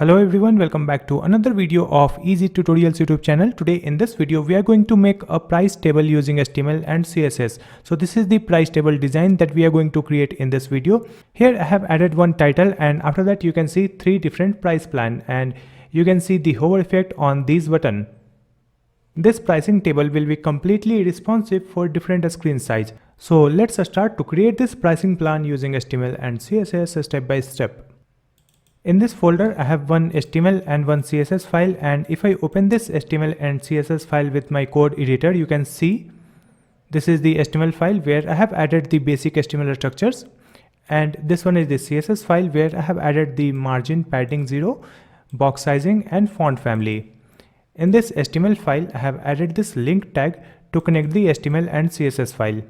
Hello everyone, welcome back to another video of Easy Tutorials YouTube channel. Today in this video we are going to make a price table using HTML and CSS. So this is the price table design that we are going to create in this video. Here I have added one title, and after that you can see three different price plan, and you can see the hover effect on these button. This pricing table will be completely responsive for different screen size. So let's start to create this pricing plan using HTML and CSS step by step. In this folder, I have one HTML and one CSS file, and if I open this HTML and CSS file with my code editor, you can see this is the HTML file where I have added the basic HTML structures, and this one is the CSS file where I have added the margin, padding 0, box sizing and font family. In this HTML file, I have added this link tag to connect the HTML and CSS file.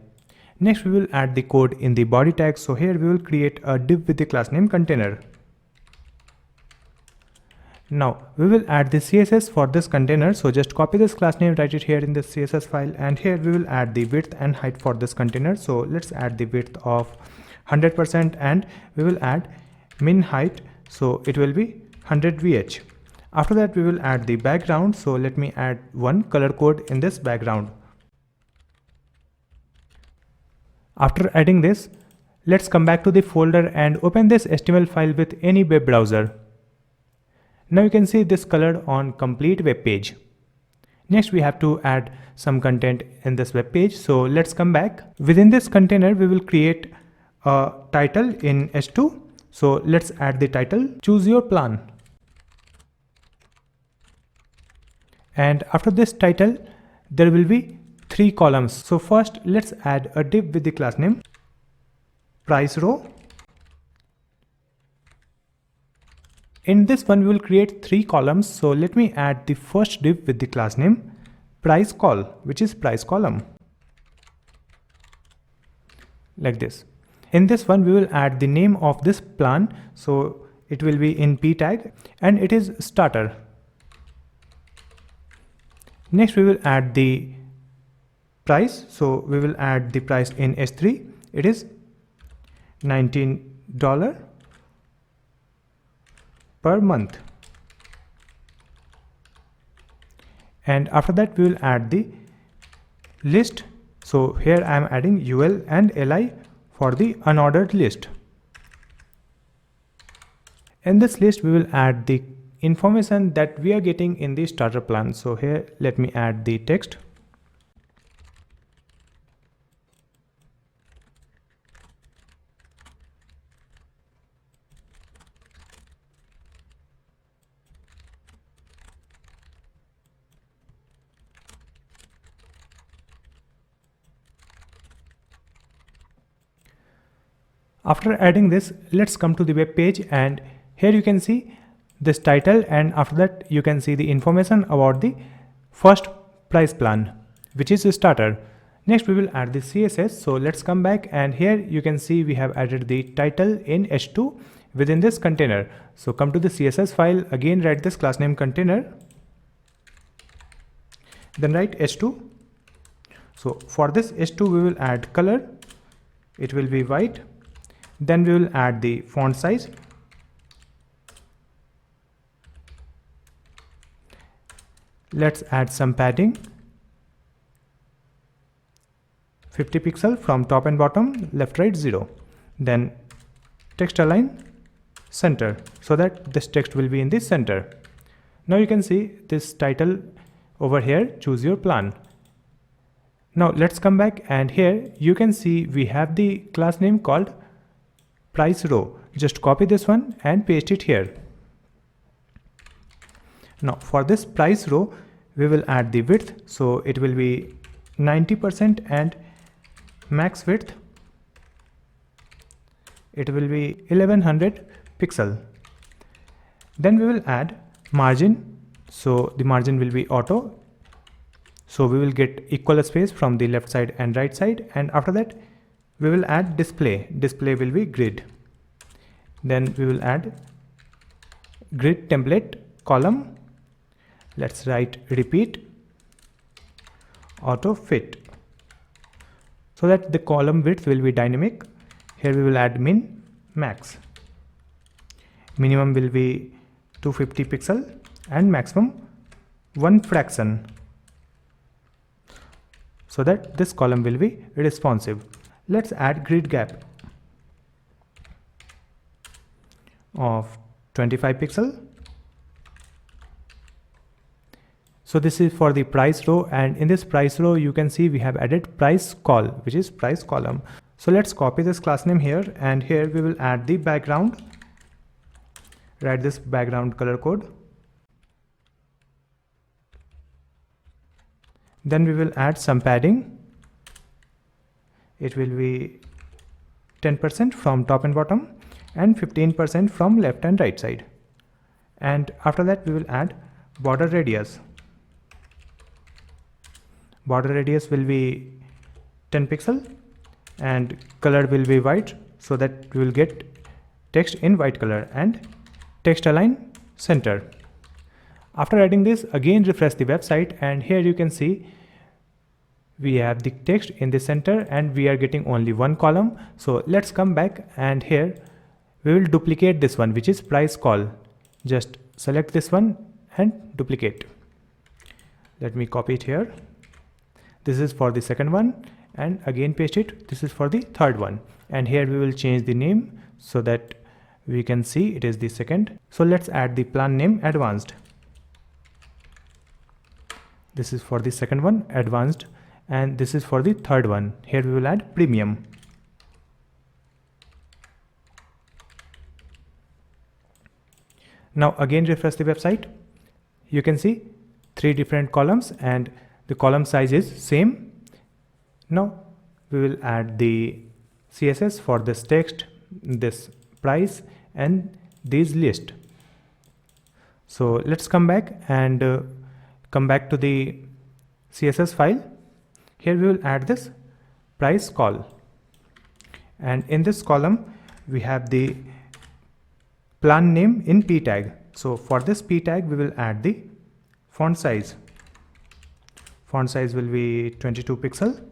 Next, we will add the code in the body tag. So here we will create a div with the class name container. Now we will add the CSS for this container, so just copy this class name, write it here in the CSS file, and here we will add the width and height for this container. So let's add the width of 100% and we will add min height, so it will be 100 VH. After that we will add the background, so let me add one color code in this background. After adding this, let's come back to the folder and open this HTML file with any web browser. Now you can see this color on complete web page. Next we have to add some content in this web page. So let's come back. Within this container we will create a title in H2. So let's add the title, choose your plan. And after this title there will be 3 columns. So first let's add a div with the class name price row. In this one we will create 3 columns, so let me add the first div with the class name price col, which is price column, like this. In this one we will add the name of this plan, so it will be in p tag and it is starter. Next we will add the price, so we will add the price in h3, it is $19 per month, and after that we will add the list. So here I am adding UL and LI for the unordered list. In this list we will add the information that we are getting in the starter plan. So here let me add the text. After adding this, let's come to the web page, and here you can see this title, and after that you can see the information about the first price plan, which is a starter. Next we will add the CSS, so let's come back, and here you can see we have added the title in H2 within this container. So come to the CSS file, again write this class name container, then write H2. So for this H2 we will add color, it will be white. Then we will add the font size. Let's add some padding, 50 pixel from top and bottom, left right 0. Then text align center, so that this text will be in the center. Now you can see this title over here, choose your plan. Now let's come back, and here you can see we have the class name called price row. Just copy this one and paste it here. Now for this price row we will add the width, so it will be 90% and max width it will be 1100 pixel. Then we will add margin, so the margin will be auto, so we will get equal space from the left side and right side. And after that we will add display will be grid. Then we will add grid template column. Let's write repeat auto fit, so that the column width will be dynamic. Here we will add min, max. Minimum will be 250 pixel and maximum 1 fraction, so that this column will be responsive. Let's add grid gap of 25 pixel. So this is for the price row, and in this price row you can see we have added price col, which is price column. So let's copy this class name here, and here we will add the background. Write this background color code. Then we will add some padding. It will be 10% from top and bottom and 15% from left and right side. And after that we will add border radius. Border radius will be 10 pixel and color will be white, so that we will get text in white color, and text align center. After adding this, again refresh the website, and here you can see we have the text in the center and we are getting only one column. So let's come back, and here we will duplicate this one, which is price col. Just select this one and duplicate. Let me copy it here. This is for the second one, and again paste it. This is for the third one, and here we will change the name so that we can see it is the second. So let's add the plan name advanced. This is for the second one, advanced, and this is for the third one. Here we will add premium. Now again refresh the website. You can see 3 different columns and the column size is same. Now we will add the CSS for this text, this price, and this list. So let's come back and come back to the CSS file. Here we will add this price col, and in this column we have the plan name in p tag. So for this p tag we will add the font size. Font size will be 22 pixel.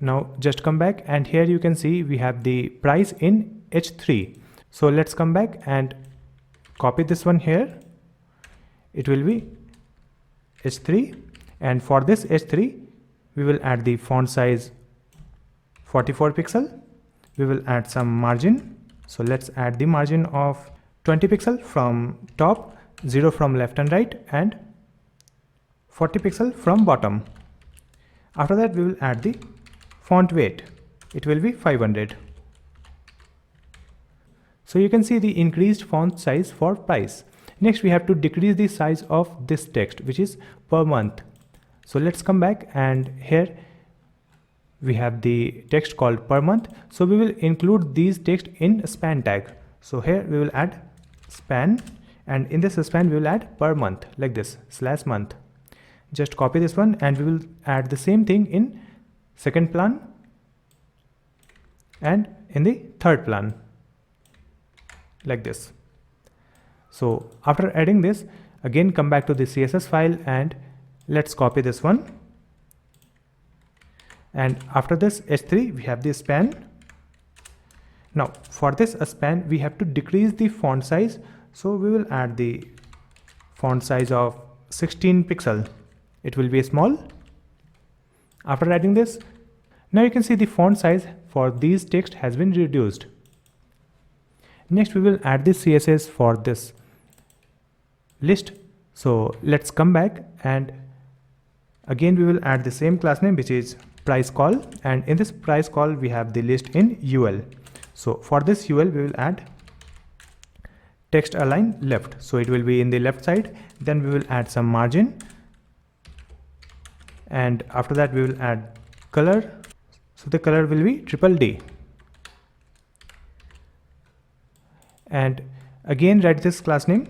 Now just come back, and here you can see we have the price in H3. So let's come back and copy this one here. It will be H3, and for this H3 we will add the font size 44 pixel. We will add some margin. So let's add the margin of 20 pixel from top, 0 from left and right, and 40 pixel from bottom. After that we will add the font weight. It will be 500. So you can see the increased font size for price. Next we have to decrease the size of this text, which is per month. So let's come back, and here we have the text called per month. So we will include these text in span tag. So here we will add span, and in this span we will add per month, like this /month. Just copy this one, and we will add the same thing in second plan and in the third plan, like this. So after adding this, again come back to the CSS file and let's copy this one. And after this H3 we have the span. Now for this span we have to decrease the font size. So we will add the font size of 16 pixel. It will be small. After adding this, now you can see the font size for these text has been reduced. Next we will add the CSS for this list. So let's come back, and again we will add the same class name, which is price col, and in this price col we have the list in UL. So for this UL we will add text align left, so it will be in the left side. Then we will add some margin, and after that we will add color. So the color will be DDD, and again write this class name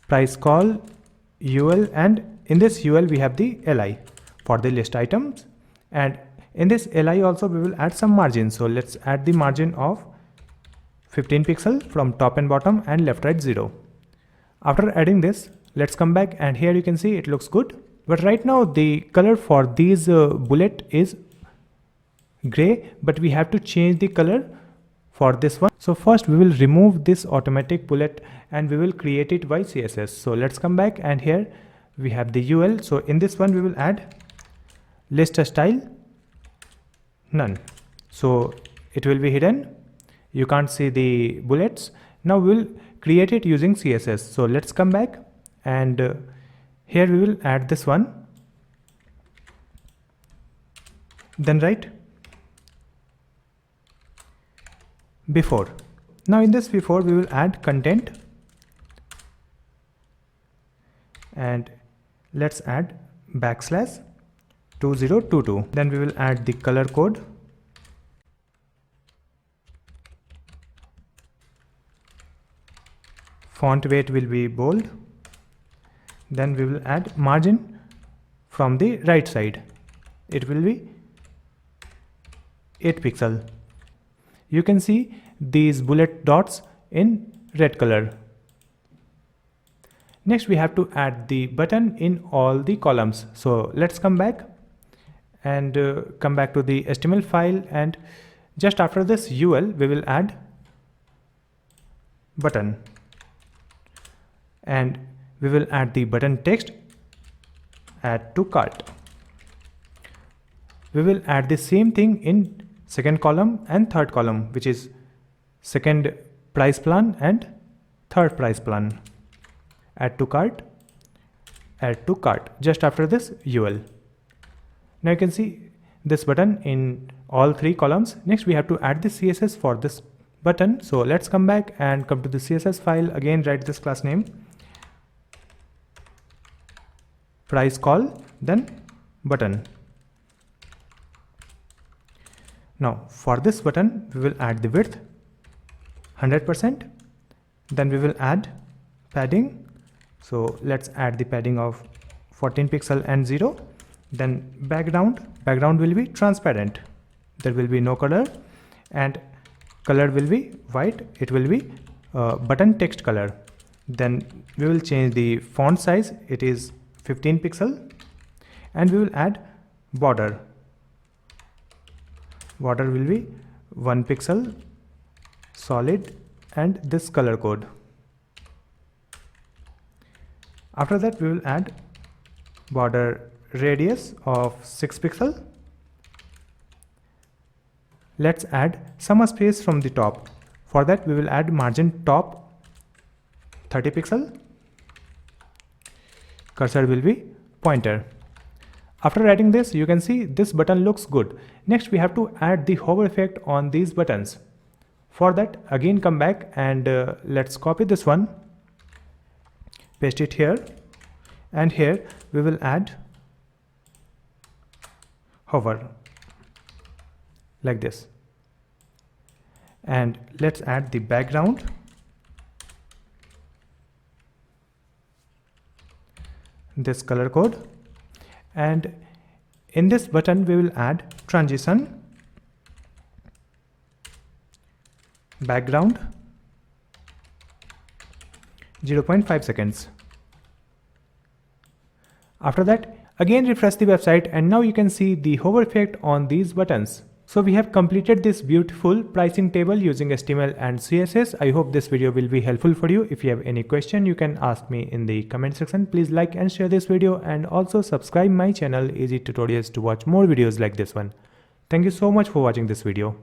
price col UL, and in this UL we have the LI for the list items, and in this LI also we will add some margin. So let's add the margin of 15 pixel from top and bottom and left right 0. After adding this, let's come back, and here you can see it looks good. But right now the color for these bullet is gray, but we have to change the color for this one. So first we will remove this automatic bullet and we will create it by CSS. So let's come back, and here we have the UL. So in this one we will add list style none, so it will be hidden, you can't see the bullets. Now we will create it using CSS. So let's come back, and here we will add this one, then write before. Now in this before we will add content, and let's add backslash 2022. Then we will add the color code, font weight will be bold. Then we will add margin from the right side, it will be 8 pixel. You can see these bullet dots in red color. Next we have to add the button in all the columns. So let's come back and come back to the HTML file, and just after this UL we will add button, and we will add the button text, add to cart. We will add the same thing in second column and third column, which is second price plan and third price plan. Add to cart, add to cart, just after this UL. Now you can see this button in all three columns. Next we have to add the CSS for this button. So let's come back and come to the CSS file, again write this class name, price call, then button. Now for this button we will add the width 100%, then we will add padding. So let's add the padding of 14 pixel and 0. Then background will be transparent, there will be no color, and color will be white, it will be button text color. Then we will change the font size, it is 15 pixel, and we will add border will be 1 pixel solid, and this color code. After that we will add border radius of 6 pixel. Let's add some space from the top. For that we will add margin top 30 pixel. Cursor will be pointer. After writing this, you can see this button looks good. Next we have to add the hover effect on these buttons. For that again come back and let's copy this one, paste it here, and here we will add hover like this, and let's add the background, this color code, and in this button we will add transition, background 0.5 seconds. After that again refresh the website, and now you can see the hover effect on these buttons. So we have completed this beautiful pricing table using HTML and CSS. I hope this video will be helpful for you. If you have any question, you can ask me in the comment section. Please like and share this video, and also subscribe my channel Easy Tutorials to watch more videos like this one. Thank you so much for watching this video.